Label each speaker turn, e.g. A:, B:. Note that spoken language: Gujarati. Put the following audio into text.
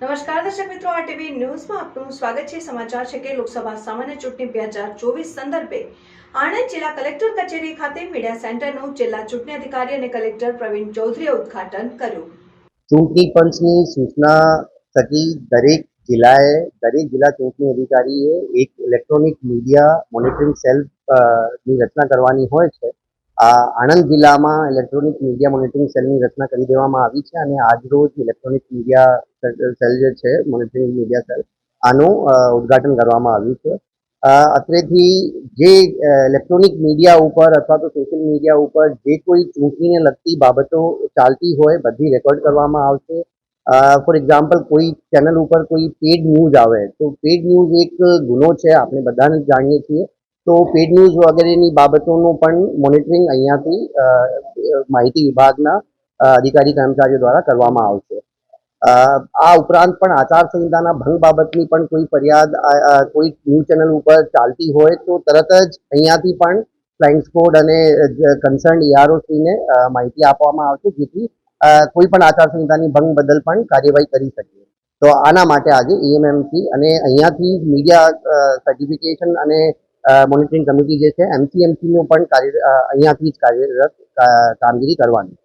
A: નમસ્કાર દર્શક મિત્રો, આરટીવી ન્યૂઝમાં આપનું સ્વાગત છે। સમાચાર છે કે લોકસભા સામાન્ય ચૂંટણી 2024 સંદર્ભે આણંદ જિલ્લા કલેક્ટર કચેરી ખાતે મીડિયા સેન્ટરનું જિલ્લા ચૂંટણી અધિકારી અને કલેક્ટર પ્રવીણ ચૌધરીએ ઉદ્ઘાટન કર્યું।
B: ચૂંટણી પંચની સૂચના થકી દરેક જિલ્લા ચૂંટણી અધિકારીએ એક ઇલેક્ટ્રોનિક મીડિયા મોનિટરિંગ સેલ ની રચના કરવાની હોય છે। આ આણંદ જિલ્લામાં ઇલેક્ટ્રોનિક મીડિયા મોનિટરિંગ સેલની રચના કરી દેવામાં આવી છે અને આજરોજ ઇલેક્ટ્રોનિક મીડિયા સેલ જે છે મોનિટરિંગ મીડિયા સેલ આનું ઉદ્ઘાટન કરવામાં આવ્યું છે। અત્રેથી જે ઇલેક્ટ્રોનિક મીડિયા ઉપર અથવા તો સોશિયલ મીડિયા ઉપર જે કોઈ ચૂંટણીને લગતી બાબતો ચાલતી હોય બધી રેકોર્ડ કરવામાં આવશે। ફોર એક્ઝામ્પલ કોઈ ચેનલ ઉપર કોઈ પેડ ન્યૂઝ આવે તો પેડ ન્યૂઝ એક ગુનો છે, આપણે બધાને જાણીએ છીએ। તો પેડ ન્યૂઝ વગેરેની બાબતોનું પણ મોનિટરિંગ અહીંયાથી માહિતી વિભાગના અધિકારી કર્મચારીઓ દ્વારા કરવામાં આવશે। આ ઉપરાંત પણ આચારસંહિતાના ભંગ બાબતની પણ કોઈ ફરિયાદ કોઈ ન્યૂઝ ચેનલ ઉપર ચાલતી હોય તો તરત જ અહીંયાથી પણ ફ્લાઇંગ સ્ક્વોડ અને કન્સર્ન EROશ્રીને માહિતી આપવામાં આવશે, જેથી કોઈ પણ આચારસંહિતાની ભંગ બદલ પણ કાર્યવાહી કરી શકીએ। તો આના માટે આજે EMMC અને અહીંયાથી મીડિયા સર્ટિફિકેશન અને મોનિટરિંગ કમિટી જે છે MCMC નું પણ અહીંયાથી જ કાર્યરત કામગીરી કરવાની।